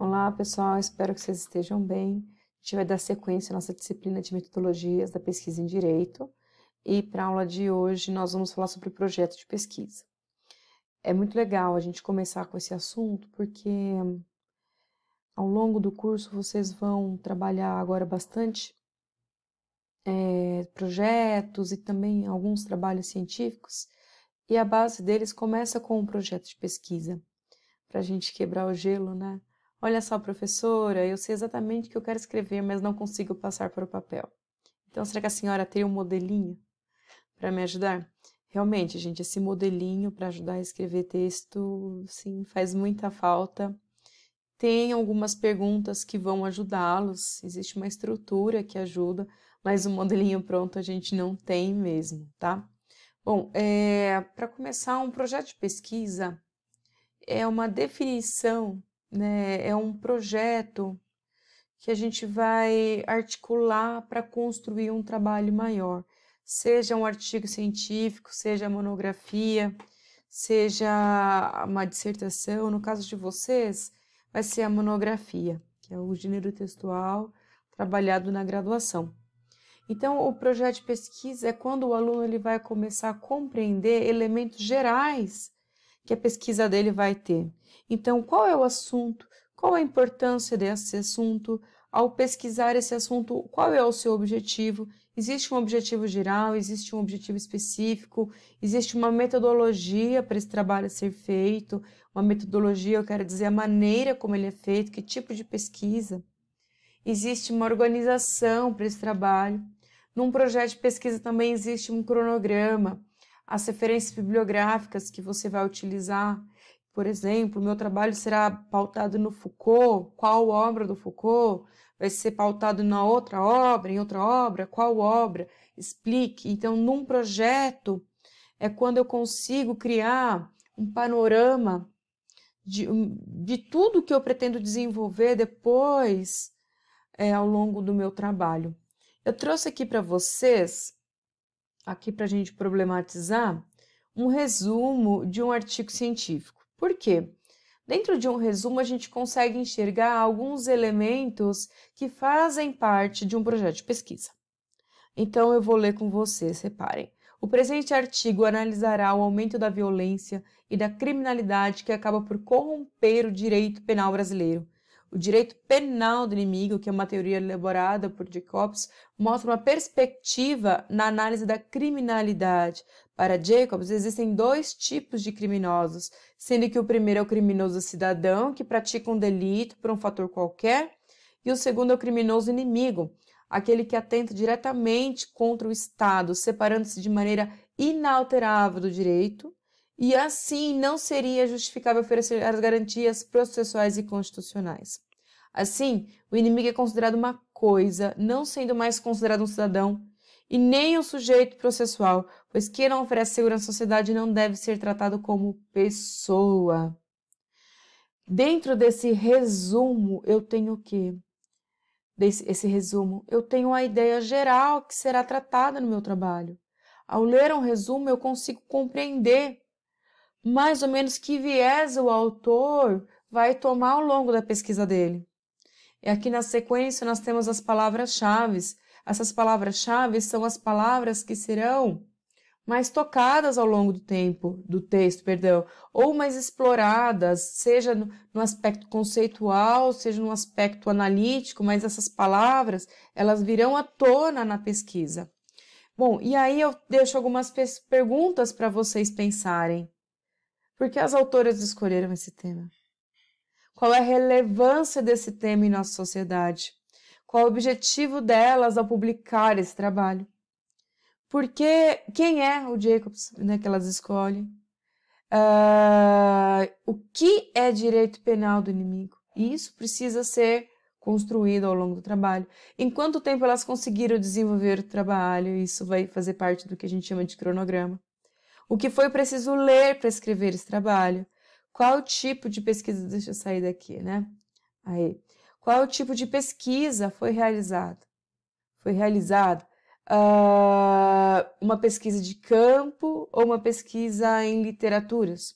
Olá, pessoal, espero que vocês estejam bem. A gente vai dar sequência à nossa disciplina de metodologias da pesquisa em direito e para a aula de hoje nós vamos falar sobre projeto de pesquisa. É muito legal a gente começar com esse assunto porque ao longo do curso vocês vão trabalhar agora bastante projetos e também alguns trabalhos científicos e a base deles começa com um projeto de pesquisa. Para a gente quebrar o gelo, né? Olha só, professora, eu sei exatamente o que eu quero escrever, mas não consigo passar para o papel. Então, será que a senhora tem um modelinho para me ajudar? Realmente, gente, esse modelinho para ajudar a escrever texto, sim, faz muita falta. Tem algumas perguntas que vão ajudá-los, existe uma estrutura que ajuda, mas o modelinho pronto a gente não tem mesmo, tá? Bom, para começar, um projeto de pesquisa é uma definição, né? É um projeto que a gente vai articular para construir um trabalho maior, seja um artigo científico, seja monografia, seja uma dissertação. No caso de vocês, vai ser a monografia, que é o gênero textual trabalhado na graduação. Então, o projeto de pesquisa é quando o aluno ele vai começar a compreender elementos gerais que a pesquisa dele vai ter. Então, qual é o assunto? Qual a importância desse assunto? Ao pesquisar esse assunto, qual é o seu objetivo? Existe um objetivo geral? Existe um objetivo específico? Existe uma metodologia para esse trabalho ser feito? Uma metodologia, eu quero dizer, a maneira como ele é feito, que tipo de pesquisa? Existe uma organização para esse trabalho. Num projeto de pesquisa também existe um cronograma, as referências bibliográficas que você vai utilizar. Por exemplo, o meu trabalho será pautado no Foucault, qual obra do Foucault? Vai ser pautado na outra obra, em outra obra, qual obra? Explique. Então, num projeto, é quando eu consigo criar um panorama de tudo que eu pretendo desenvolver depois, ao longo do meu trabalho. Eu trouxe aqui para vocês, aqui para a gente problematizar, um resumo de um artigo científico. Por quê? Dentro de um resumo, a gente consegue enxergar alguns elementos que fazem parte de um projeto de pesquisa. Então, eu vou ler com vocês, reparem. O presente artigo analisará o aumento da violência e da criminalidade que acaba por corromper o direito penal brasileiro. O direito penal do inimigo, que é uma teoria elaborada por Jacobs, mostra uma perspectiva na análise da criminalidade. Para Jacobs, existem dois tipos de criminosos, sendo que o primeiro é o criminoso cidadão, que pratica um delito por um fator qualquer, e o segundo é o criminoso inimigo, aquele que atenta diretamente contra o Estado, separando-se de maneira inalterável do direito, e assim não seria justificável oferecer as garantias processuais e constitucionais. Assim, o inimigo é considerado uma coisa, não sendo mais considerado um cidadão, e nem um sujeito processual, pois quem não oferece segurança à sociedade não deve ser tratado como pessoa. Dentro desse resumo, eu tenho o quê? Esse resumo, eu tenho a ideia geral que será tratada no meu trabalho. Ao ler um resumo, eu consigo compreender mais ou menos que viés o autor vai tomar ao longo da pesquisa dele. E aqui na sequência nós temos as palavras-chave. Essas palavras-chave são as palavras que serão mais tocadas ao longo do texto, ou mais exploradas, seja no aspecto conceitual, seja no aspecto analítico, mas essas palavras, elas virão à tona na pesquisa. Bom, e aí eu deixo algumas perguntas para vocês pensarem. Por que as autoras escolheram esse tema? Qual é a relevância desse tema em nossa sociedade? Qual é o objetivo delas ao publicar esse trabalho? Porque quem é o Jacobs, né, que elas escolhem? O que é direito penal do inimigo? Isso precisa ser construído ao longo do trabalho. Em quanto tempo elas conseguiram desenvolver o trabalho? Isso vai fazer parte do que a gente chama de cronograma. O que foi preciso ler para escrever esse trabalho? Qual o tipo de pesquisa? Deixa eu sair daqui, né? Aí. Qual o tipo de pesquisa foi realizado? Foi realizado uma pesquisa de campo ou uma pesquisa em literaturas?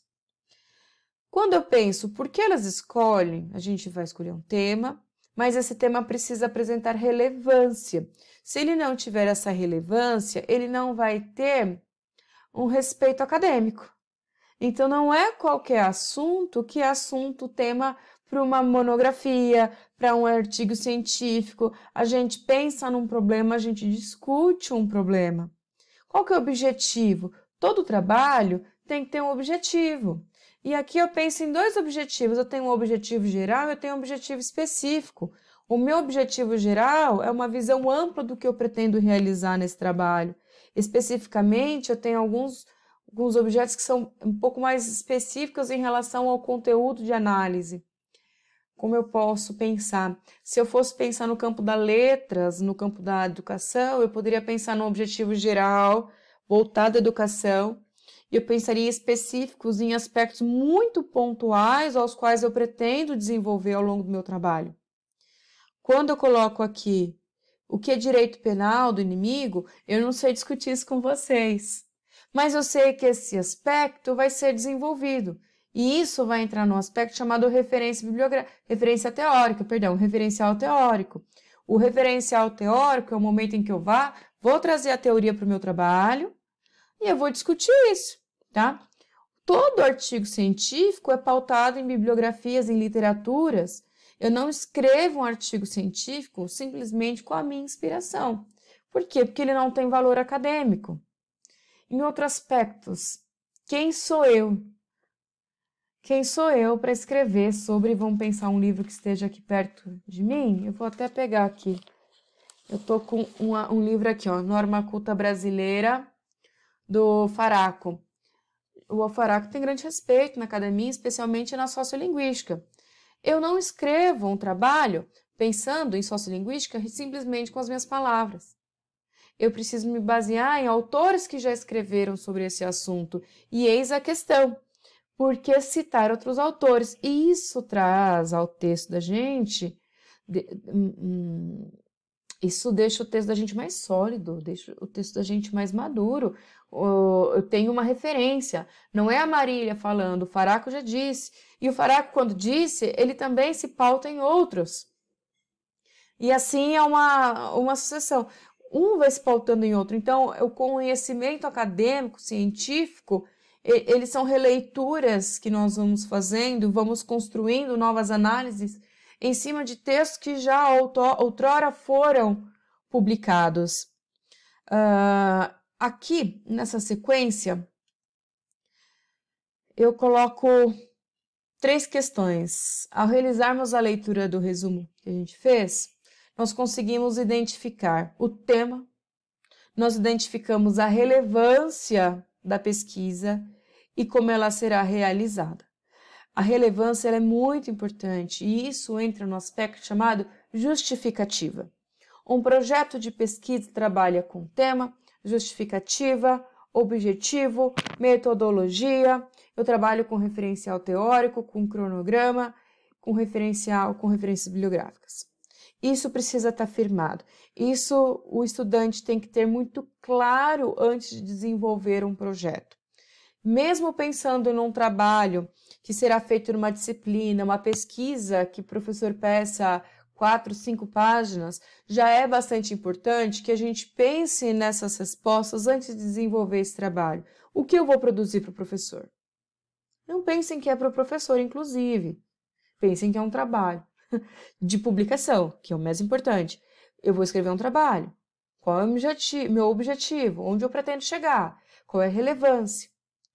Quando eu penso por que elas escolhem, a gente vai escolher um tema, mas esse tema precisa apresentar relevância. Se ele não tiver essa relevância, ele não vai ter um respeito acadêmico. Então, não é qualquer assunto que é assunto, tema para uma monografia, para um artigo científico. A gente pensa num problema, a gente discute um problema. Qual que é o objetivo? Todo trabalho tem que ter um objetivo. E aqui eu penso em dois objetivos. Eu tenho um objetivo geral e eu tenho um objetivo específico. O meu objetivo geral é uma visão ampla do que eu pretendo realizar nesse trabalho. Especificamente, eu tenho alguns objetos que são um pouco mais específicos em relação ao conteúdo de análise. Como eu posso pensar? Se eu fosse pensar no campo das letras, no campo da educação, eu poderia pensar no objetivo geral, voltado à educação, e eu pensaria em específicos, em aspectos muito pontuais aos quais eu pretendo desenvolver ao longo do meu trabalho. Quando eu coloco aqui o que é direito penal do inimigo, eu não sei discutir isso com vocês, mas eu sei que esse aspecto vai ser desenvolvido. E isso vai entrar num aspecto chamado referencial teórico. O referencial teórico é o momento em que eu vou trazer a teoria para o meu trabalho e eu vou discutir isso, tá? Todo artigo científico é pautado em bibliografias, em literaturas. Eu não escrevo um artigo científico simplesmente com a minha inspiração. Por quê? Porque ele não tem valor acadêmico. Em outros aspectos, quem sou eu? Quem sou eu para escrever sobre, vamos pensar um livro que esteja aqui perto de mim? Eu vou até pegar aqui. Eu tô com um livro aqui, ó, Norma Culta Brasileira, do Faraco. O Faraco tem grande respeito na academia, especialmente na sociolinguística. Eu não escrevo um trabalho pensando em sociolinguística simplesmente com as minhas palavras. Eu preciso me basear em autores que já escreveram sobre esse assunto. E eis a questão. Por que citar outros autores? E isso traz ao texto da gente, isso deixa o texto da gente mais sólido, deixa o texto da gente mais maduro. Eu tenho uma referência, não é a Marília falando, o Faraco já disse. E o Faraco, quando disse, ele também se pauta em outros. E assim é uma sucessão. Um vai se pautando em outro. Então, o conhecimento acadêmico, científico, eles são releituras que nós vamos fazendo, vamos construindo novas análises em cima de textos que já outrora foram publicados. Aqui, nessa sequência, eu coloco 3 questões. Ao realizarmos a leitura do resumo que a gente fez, nós conseguimos identificar o tema, nós identificamos a relevância da pesquisa e como ela será realizada. A relevância ela é muito importante e isso entra no aspecto chamado justificativa. Um projeto de pesquisa trabalha com tema, justificativa, objetivo, metodologia. Eu trabalho com referencial teórico, com cronograma, com referências bibliográficas. Isso precisa estar firmado. Isso o estudante tem que ter muito claro antes de desenvolver um projeto. Mesmo pensando num trabalho que será feito numa disciplina, uma pesquisa que o professor peça 4, 5 páginas, já é bastante importante que a gente pense nessas respostas antes de desenvolver esse trabalho. O que eu vou produzir para o professor? Não pensem que é para o professor, inclusive. Pensem que é um trabalho de publicação, que é o mais importante. Eu vou escrever um trabalho. Qual é o meu objetivo? Onde eu pretendo chegar? Qual é a relevância?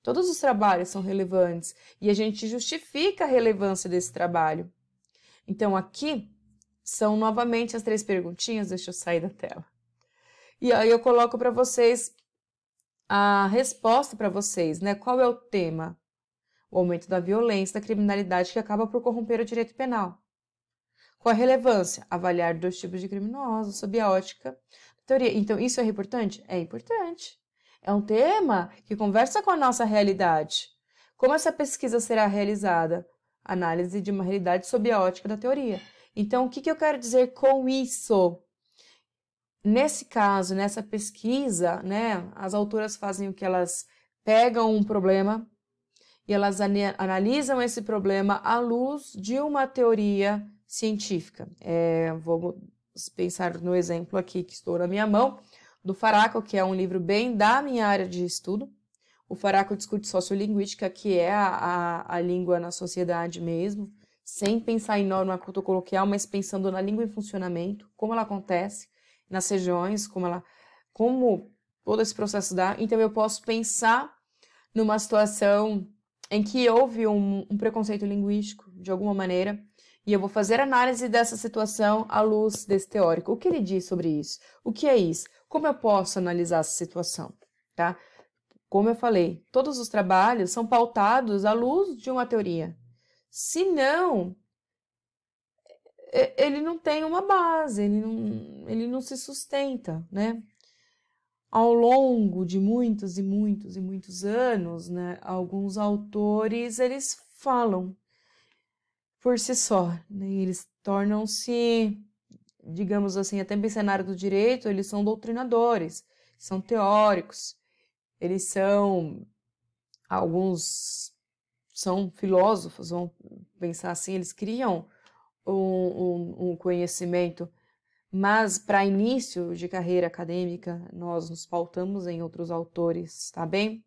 Todos os trabalhos são relevantes e a gente justifica a relevância desse trabalho. Então, aqui são novamente as 3 perguntinhas. Deixa eu sair da tela. E aí eu coloco para vocês a resposta para vocês, né? Qual é o tema? O aumento da violência, da criminalidade que acaba por corromper o direito penal. Qual a relevância? Avaliar 2 tipos de criminosos sob a ótica da teoria. Então, isso é importante? É importante. É um tema que conversa com a nossa realidade. Como essa pesquisa será realizada? Análise de uma realidade sob a ótica da teoria. Então, o que eu quero dizer com isso? Nesse caso, nessa pesquisa, né, as autoras fazem o que elas pegam um problema e elas analisam esse problema à luz de uma teoria científica. Vamos pensar no exemplo aqui que estou na minha mão, do Faraco, que é um livro bem da minha área de estudo. O Faraco discute sociolinguística, que é a língua na sociedade mesmo, sem pensar em norma culto-coloquial, mas pensando na língua em funcionamento, como ela acontece nas regiões, como todo esse processo dá. Então, eu posso pensar numa situação em que houve um preconceito linguístico, de alguma maneira, e eu vou fazer análise dessa situação à luz desse teórico. O que ele diz sobre isso? O que é isso? Como eu posso analisar essa situação? Tá? Como eu falei, todos os trabalhos são pautados à luz de uma teoria. Se não, ele não tem uma base, ele não se sustenta, né? Ao longo de muitos e muitos e muitos anos, né, alguns autores, eles falam por si só, né? Eles tornam-se, digamos assim, até em cenário do direito, eles são doutrinadores, são teóricos, alguns são filósofos, vamos pensar assim, eles criam um conhecimento, mas para início de carreira acadêmica, nós nos pautamos em outros autores, tá bem?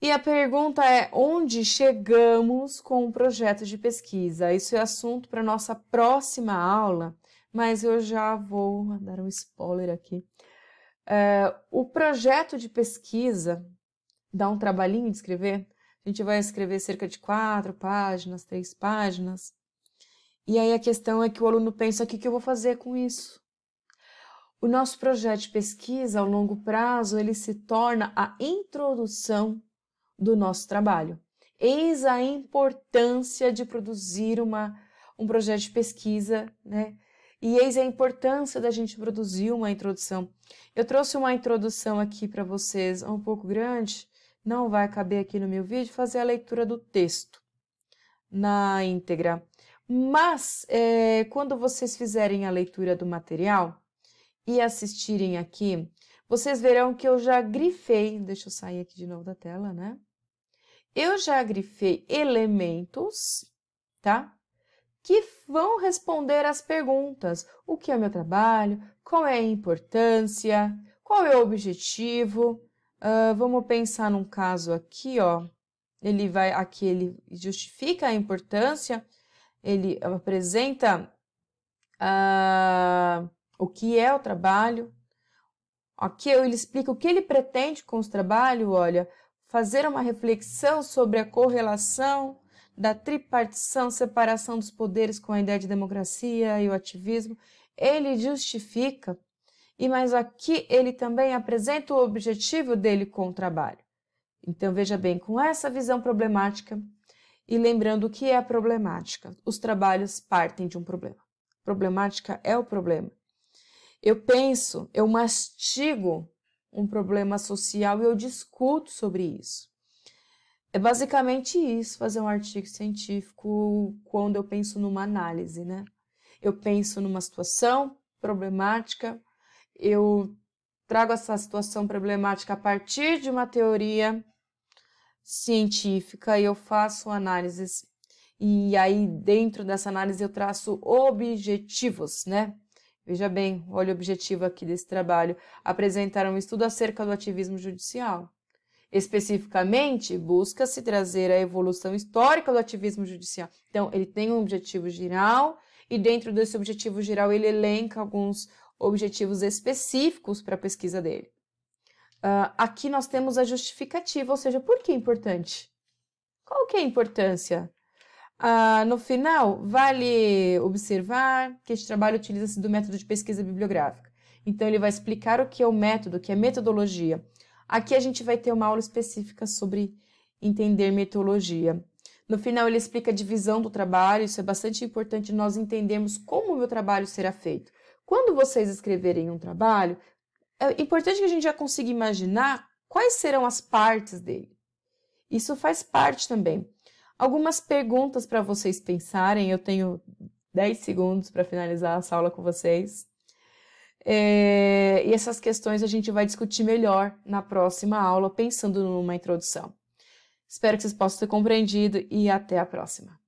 E a pergunta é, onde chegamos com o projeto de pesquisa? Isso é assunto para nossa próxima aula, mas eu já vou dar um spoiler aqui. O projeto de pesquisa dá um trabalhinho de escrever. A gente vai escrever cerca de 4 páginas, 3 páginas. E aí a questão é que o aluno pensa, o que eu vou fazer com isso? O nosso projeto de pesquisa, ao longo prazo, ele se torna a introdução do nosso trabalho. Eis a importância de produzir um projeto de pesquisa, né? E eis a importância da gente produzir uma introdução. Eu trouxe uma introdução aqui para vocês, um pouco grande, não vai caber aqui no meu vídeo, fazer a leitura do texto na íntegra. Mas, quando vocês fizerem a leitura do material e assistirem aqui, vocês verão que eu já grifei, deixa eu sair aqui de novo da tela, né? Eu já grifei elementos, tá? Que vão responder às perguntas. O que é o meu trabalho? Qual é a importância? Qual é o objetivo? Vamos pensar num caso aqui, ó. Ele justifica a importância, ele apresenta o que é o trabalho. Aqui ele explica o que ele pretende com o trabalho, olha, fazer uma reflexão sobre a correlação da tripartição, separação dos poderes com a ideia de democracia e o ativismo. Ele justifica, mas aqui ele também apresenta o objetivo dele com o trabalho. Então, veja bem, com essa visão problemática, e lembrando o que é a problemática, os trabalhos partem de um problema. Problemática é o problema. Eu mastigo um problema social e eu discuto sobre isso. É basicamente isso, fazer um artigo científico quando eu penso numa análise, né? Eu penso numa situação problemática, eu trago essa situação problemática a partir de uma teoria científica e eu faço análises. E aí, dentro dessa análise, eu traço objetivos, né? Veja bem, olha o objetivo aqui desse trabalho. Apresentar um estudo acerca do ativismo judicial. Especificamente, busca-se trazer a evolução histórica do ativismo judicial. Então, ele tem um objetivo geral e dentro desse objetivo geral ele elenca alguns objetivos específicos para a pesquisa dele. Aqui nós temos a justificativa, ou seja, por que é importante? Qual que é a importância? No final, vale observar que este trabalho utiliza-se do método de pesquisa bibliográfica. Então, ele vai explicar o que é o método, o que é metodologia. Aqui a gente vai ter uma aula específica sobre entender metodologia. No final, ele explica a divisão do trabalho, isso é bastante importante nós entendermos como o meu trabalho será feito. Quando vocês escreverem um trabalho, é importante que a gente já consiga imaginar quais serão as partes dele. Isso faz parte também. Algumas perguntas para vocês pensarem, eu tenho 10 segundos para finalizar essa aula com vocês. E essas questões a gente vai discutir melhor na próxima aula, pensando numa introdução. Espero que vocês possam ter compreendido e até a próxima.